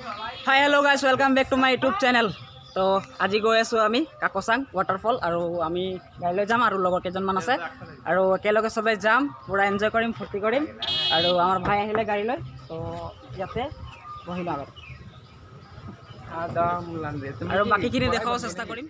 Hi hello guys welcome back to my YouTube channel. तो आज गई आसो आमी काकोसांग वाटरफल और आमी गाड़ी जाम और लगोर केजनमान आछे और एकेलगे सबे जाम पूरा एन्जय करिम फूर्ति करिम और आमार भाई आहिले गाड़ी लय तो याते बहिलो और बाकीखिनि देखाब चेष्टा करिम।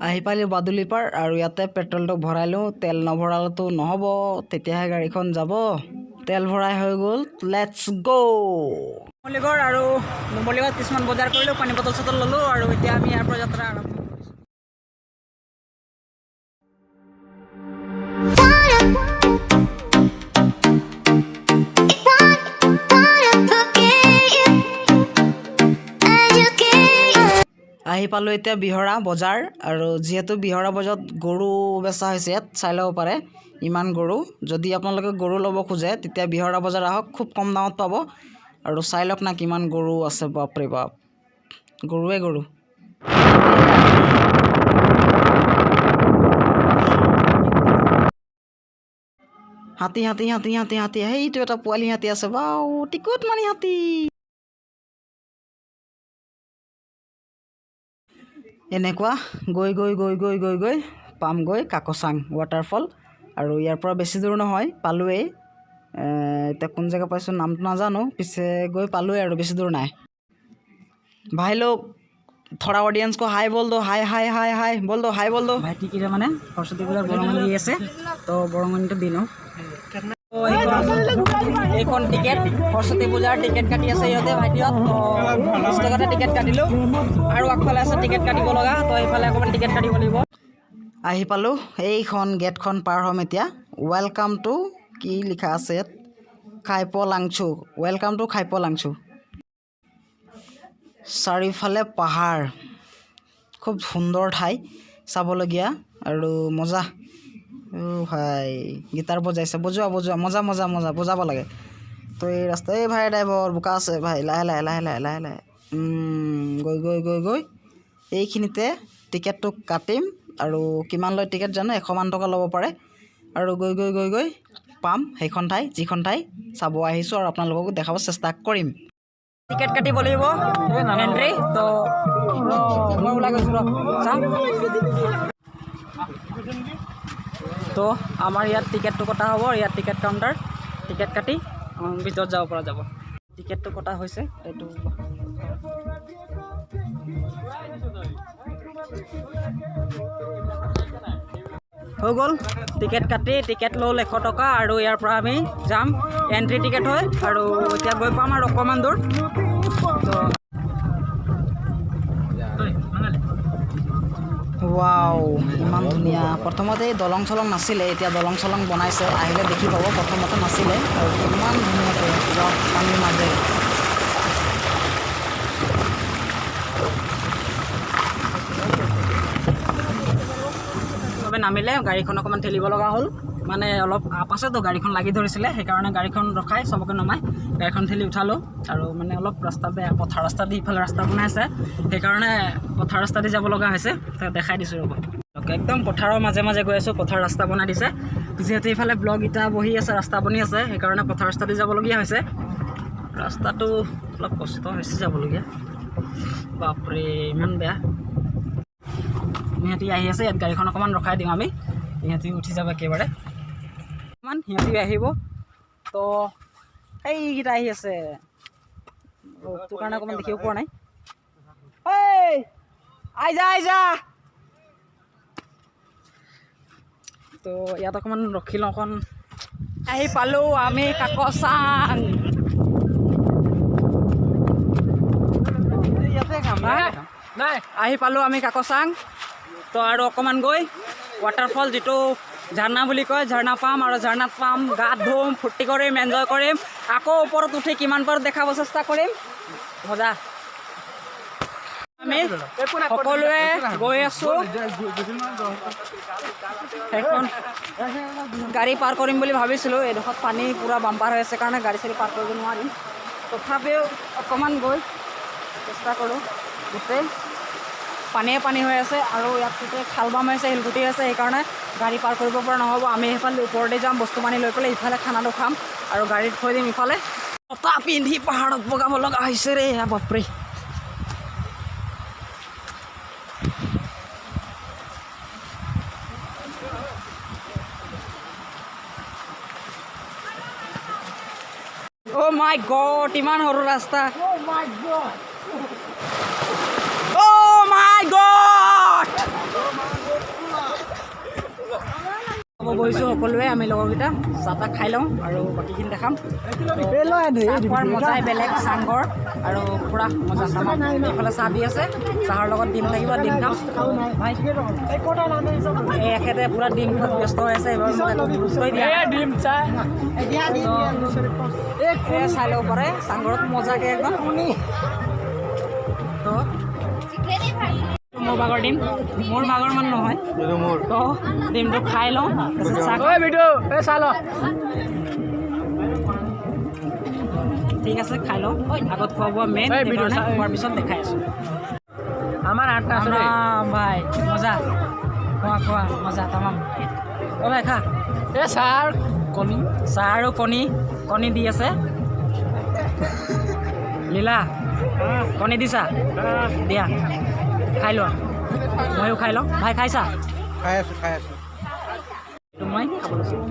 आহি पाली बादुली पार और इते पेट्रोल तो भराइलो तेल नभरालो तो नहब तेतियाहे गाड़ीखन যাব तेल भराई हो गल लेट्स गो नुमलीगढ़ और नुमलीगढ़ किछुमान बजार करिलो पानी बटल सटल ललो और इतिया आमी यार पर यात्रा आरम्भ आহি पालो इतना बिहरा बजार और जीतु बिहरा बजार गरु बेचा चाई लब पारे इमान गरु जदि आपनालोके गरु लब खोजे तेतिया बिहरा बजार आहक खूब कम दामत पाब और चाई लक ना किमान गरु आछे बापरे बाप गरुए गरु हाथी हाथी हाथी हाथी हाथी हेइटु एटा पोवाली हाथी आछे बाउ टिकट मानी हाथी এনেকুৱা গৈ গৈ গৈ গৈ গৈ গৈ পামগৈ কাকচাং वाटरफल और यार पर बेसि दूर নহয় পালোৱেই এটা কোন জায়গা পাইছো नामটো নাজানো পিছে গৈ পালোৱেই और बेसि दूर নাই भाई लोग थोड़ा ऑडियंस को हाय बोल दो हाय हाय हाय हाय बोल दो हाय बोल दो भाई टिकिट माने सरस्वती पूजार बरंगनी দি আছে তো বৰঙনিটো দিনো এইখন টিকেট सरस्वती पूजार टिकेट काटी আছে ইহতে ভাইটিহত তো 20 টাকাতে টিকেট কাটিলো और আগফালে আছে টিকেট কাটিব লগা তো এইফালে অকমান টিকেট কাটিব লাগিব আহি পালো এইখন গেটখন পাৰ হম এতিয়া ওয়েলকাম টু কি লিখা আছে খাইপো লাংচু ওয়েলকাম টু খাইপো লাংচু চাৰিফালে পাহাৰ খুব সুন্দৰ ঠাই চাবলগীয়া আৰু মজা भाई गिटार बजाइছে बजोआ बजोआ मजा मजा मजा बजाब लगे तो ये रास्ता भाई ड्राइवर बोका আছে भाई लाहे लाहे लाहे लाहे लाहे लाहे गई गई गई गई এইখিনিতে টিকেটটো কাটিম আৰু কিমান লয় টিকেট জানো 100 মান টকা ল'ব পাৰে আৰু গই গই গই গই পাম সেইখন ঠাই যিখন ঠাই চাব আহিছো আৰু আপোনালোকক দেখাব চেষ্টা কৰিম টিকেট কাটিব লাগিব এন্ট্ৰি তো মই ওলাই গৈছো চাম तो आमार यार टिकेट तो कटा हम यार टिकेट काउंटार टिकेट काटी भर जा टिकेट तो कटा हो गल टिकेट काटी टिकेट लल 100 टका और यार जाम एंट्री टिकेट है और इतना गई पाम और अकमान दूर तो वाव इमान धुनिया प्रथमते दलং चलং नासिले एतिया दलং चलং बनाइছে आहिले देखि पाब प्रथमते नासिले और इमान धुनिया पानी माजे सबे नामिले गाड़ीखन अकमान ठेलिब लगा हल माने अलप आप आछे तो गाड़ीखन लागि धरिছিলে সেই কাৰণে गाड़ीखन रखाय सबके नमाय गाड़ीखन ठेली उठालो और माने अलप रास्ता बेया पथार रास्ता दी इफाले रास्ता बनाइছে সেই কাৰণে पथार रास्ता दी যাব লগা হৈছে দেখাই দিছো ৰব एकदम पथाৰৰ माजे माजे गৈ আছো पथार रास्ता बना दिছে जेहेतु इफाले ब्लग इटा बहि আছে रास्ता बनि আছে সেই কাৰণে पथार रास्ता दी যাব লগিয়া হৈছে रास्ताটো অলপ কষ্ট হৈছে যাব লগিয়া বাপৰে ইমান বেয়া ইহঁতি আহি আছে ইয়াত গাড়ীখন অকমান ৰখাই দিম আমি ইহঁতি উঠি যাব একেবাৰে মান ইহঁতি আহিব তো এইকেইটা আহি আছে তোৰ কাৰণে অকমান দেখিব পৰা নাই এই আই যা তো ইয়াত অকমান ৰখি লওঁ অকণ আহি পালো আমি কাকচাং আহি পালো আমি কাকচাং तो और अकमान गई वाटरफल जी ঝৰ্ণা বুলি কয়, ঝৰ্ণা পাম আৰু ঝৰ্ণাত পাম, গাত ধুম, ফূৰ্তি কৰিম, এনজয় কৰিম, আকৌ ওপৰত উঠি কিমান পাৰোঁ দেখাব চেষ্টা কৰিম। মজা। আমি সকলোৱে গৈ আছোঁ। সেইখন গাড়ী পাৰ কৰিম বুলি ভাবিছিলোঁ, এইডোখৰত পানী পূৰা বাম্পাৰ হৈ আছে কাৰণে গাড়ী চাড়ী পাৰ কৰিব নোৱাৰিম। তথাপিও অকণমান গৈ চেষ্টা কৰোঁ। গোটেই পানীয়ে পানী হৈ আছে আৰু ইয়াত গোটেই খাল বাম হৈছে, শিলগুটি আছে, সেইকাৰণে গাড়ী পাৰ কৰিব পৰা নহ'ব। আমি সেইফালে ওপৰতে যাম, বস্তু পানী লৈ পেলাই ইফালে খানাটো খাম আৰু গাড়ীত থৈ দিম ইফালে। জোতা পিন্ধি পাহাৰত বগাব লগা হৈছে ৰে বাপৰে। Oh my god, ইমান সৰু ৰাস্তা। Oh my god, oh my god। বহিছোঁ সকলোৱে, আমি লগৰকেইটা চাহ তাহ খাই লওঁ আৰু বাকীখিনি দেখাম। খোৱাৰ মজাই বেলেগ, চাংঘৰ আৰু পূৰা মজা চাম। এইফালে চাহ দি আছে, চাহৰ লগত ডিম থাকিব, ডিম খাম। এখেতে পূৰা ডিম খোৱাত ব্যস্ত হৈ আছে, এইবাৰ গুৰুত্বই দিয়া চাই ল'ব পাৰে চাংঘৰত মজাকৈ একদম। তো মোৰ ভাগৰ ডিম, মোৰ ভাগৰ মান নহয় তো ডিমটো খাই লওঁ। ঠিক আছে, খাই লওঁ। আগত খোৱা বোৱা মেইন, খোৱাৰ পিছত দেখাই আছোঁ। আমাৰ 8টা ভাই, মজা। খোৱা খোৱা মজা তামাম। অ' ভাই খা। চাহ আৰু কণী দি আছে। লীলা কণী দিছা? দিয়া, খাই লোৱা। ময়ো খাই লওঁ। ভাই খাইছা? খাই আছোঁ। মই খাব লৈছোঁ।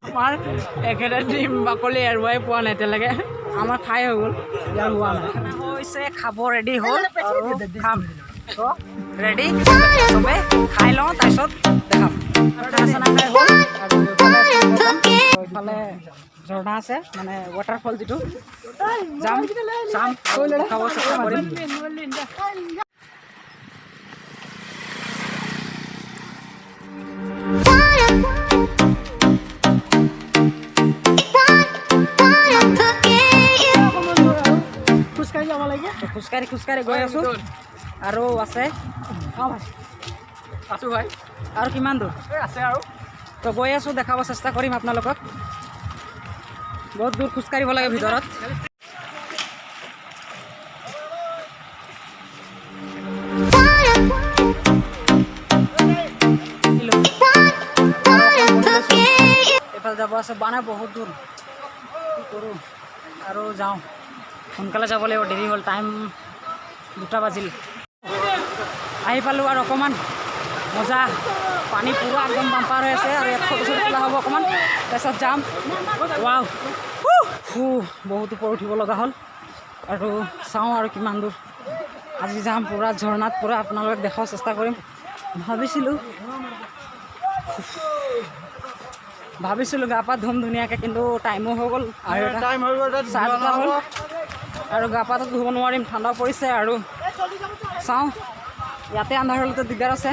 আমাৰ একেটা ডিম বাকলি এৰুৱাই পোৱা নাই এতিয়ালৈকে। আমাৰ খাই হৈ গ'ল, ইয়াৰ হোৱা নাই। হৈছে খাব ৰেডি হ'ল আৰু খাম। ৰেডি চবে খাই লওঁ, তাৰপিছত দেখাম। খানা চানা খাই হ'ল আৰু ইফালে ঝৰ্ণা আছে, মানে ৱাটাৰফল যিটো, যাম চাম খাব চেষ্টা কৰিম। খোজকাঢ়ি গৈ আছোঁ আৰু আছে ভাই আৰু কিমান দূৰ আছে আৰু তো গৈ আছোঁ, দেখাব চেষ্টা কৰিম আপোনালোকক। বহুত দূৰ খোজকাঢ়িব লাগে ভিতৰত। এইফালে যাব আছে মানে বহুত দূৰ, কি কৰোঁ আৰু যাওঁ। সোনকালে যাব লাগিব, দেৰি হ'ল, টাইম 2টা বাজিল। আহি পালোঁ আৰু অকণমান মজা। পানী পূৰা একদম বাম্পাৰ হৈ আছে আৰু ইয়াত ফটো চটো তোলা হ'ব অকণমান, তাৰপিছত যাম। ৱাও, বহুত ওপৰত উঠিব লগা হ'ল আৰু চাওঁ আৰু কিমান দূৰ। আজি যাম পূৰা ঝৰ্ণাত, পূৰা আপোনালোকক দেখাব চেষ্টা কৰিম। ভাবিছিলোঁ গা পা ধুম ধুনীয়াকৈ, কিন্তু টাইমো হৈ গ'ল, আৰু চাহ হ'ল আৰু গা পাতো ধুব নোৱাৰিম, ঠাণ্ডা পৰিছে আৰু চাওঁ। ইয়াতে আন্ধাৰ হ'লেতো দিগদাৰ আছে,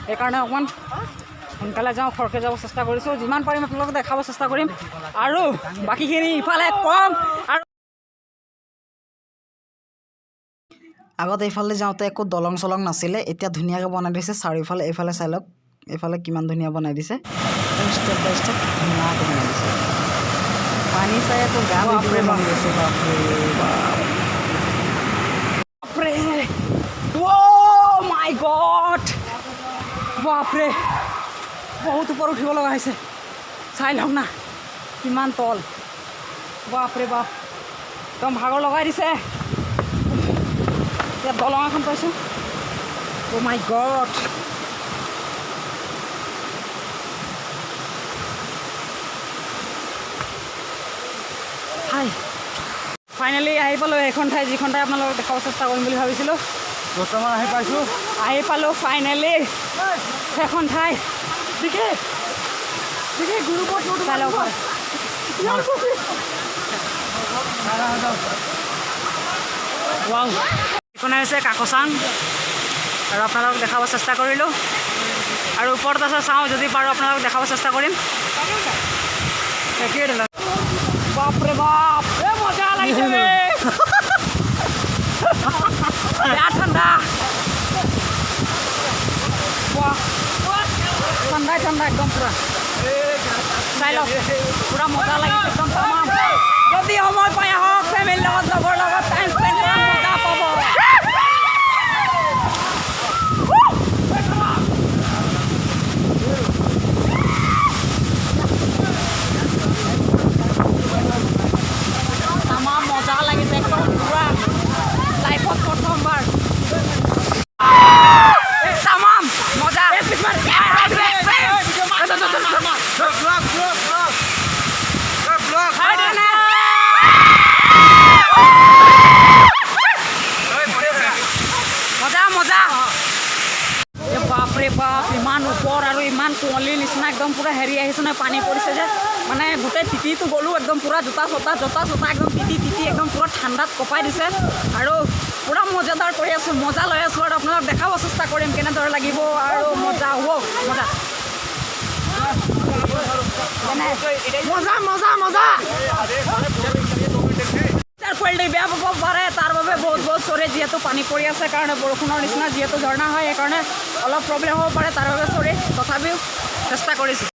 সেইকাৰণে অকণমান সোনকালে যাওঁ, খৰকৈ যাব চেষ্টা কৰিছোঁ। যিমান পাৰিম আপোনালোকক দেখাব চেষ্টা কৰিম আৰু বাকীখিনি ইফালে কম। আৰু আগত এইফালে যাওঁতে একো দলং চলং নাছিলে, এতিয়া ধুনীয়াকৈ বনাই দিছে চাৰিওফালে। এইফালে চাই লওক, এইফালে কিমান ধুনীয়া বনাই দিছে, ষ্টেপ বাই ষ্টেপ ধুনীয়াকৈ বনাই দিছে। পানী চাই আকৌ গা ধুবলৈ মন গৈছে। বাপৰে, অ' মাই গড, বাপৰে বহুত ওপৰত উঠিব লগা হৈছে। চাই লওক না কিমান তল, বাপৰে বাপ, একদম ভাগৰ লগাই দিছে। ইয়াত দলং এখন পাইছোঁ। অ' মাই গড, হাই ফাইনেলি আহি পালোঁ এইখন ঠাই, যিখন ঠাই আপোনালোকক দেখাব চেষ্টা কৰিম বুলি ভাবিছিলোঁ। বৰ্তমান আহি পালোঁ ফাইনেলি সেইখন ঠাই। চাই লওক, ৱাও, এইখনে হৈছে কাকচাং আৰু আপোনালোকক দেখাব চেষ্টা কৰিলোঁ আৰু ওপৰত আছে চাওঁ যদি পাৰোঁ আপোনালোকক দেখাব চেষ্টা কৰিম বাপৰে বাপ মজা লাগিছে বেয়া ঠাণ্ডা ঠাণ্ডাই ঠাণ্ডা একদম পূৰা চাই লওক পূৰা মজা লাগিছে একদম তামাম যদি সময় পাই আহক ফেমিলিৰ লগত লগৰ লগত টাইম স্পেণ্ড কৰা মজা পাব তামাম মজা লাগিছে একদম পূৰা লাইফত প্ৰথমবাৰ তামাম মজা মজা মজা বাপৰে বাপ ইমান ওপৰ আৰু ইমান কুঁৱলীৰ নিচিনা একদম পূৰা হেৰি আহিছে নহয় পানী পৰিছে যে মানে গোটেই তিতিটো গ'লোঁ একদম পূৰা জোতা চোতা একদম তিতি একদম পূৰা ঠাণ্ডাত কঁপাই দিছে আৰু পূৰা মজাদাৰ কৰি আছোঁ মজা লৈ আছোঁ আৰু আপোনালোকক দেখাব চেষ্টা কৰিম কেনেদৰে লাগিব আৰু মজা হ'ব মজা মজা মজা মজা কোৱালিটি বেয়া পাব পাৰে তাৰ বাবে বহুত বহুত চৰি যিহেতু পানী পৰি আছে কাৰণে বৰষুণৰ নিচিনা যিহেতু ঝৰ্ণা হয় সেইকাৰণে অলপ প্ৰব্লেম হ'ব পাৰে তাৰ বাবে চৰি তথাপিও চেষ্টা কৰিছোঁ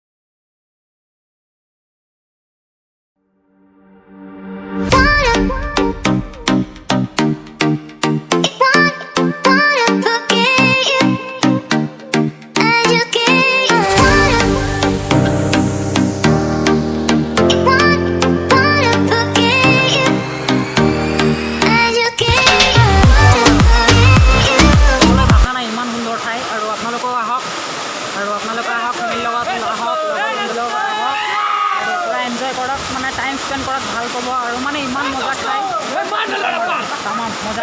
এনজয় কৰক মানে টাইম স্পেণ্ড কৰাত ভাল পাব আৰু মানে ইমান মজা খায় তামাম মজা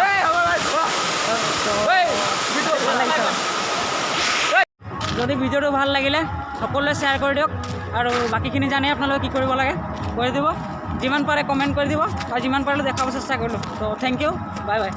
যদি ভিডিঅ'টো ভাল লাগিলে সকলোৱে শ্বেয়াৰ কৰি দিয়ক আৰু বাকীখিনি জানি আপোনালোকে কি কৰিব লাগে কৰি দিব যিমান পাৰে কমেণ্ট কৰি দিব আৰু যিমান পাৰিলে দেখাব চেষ্টা কৰিলোঁ ত' থেংক ইউ বাই বাই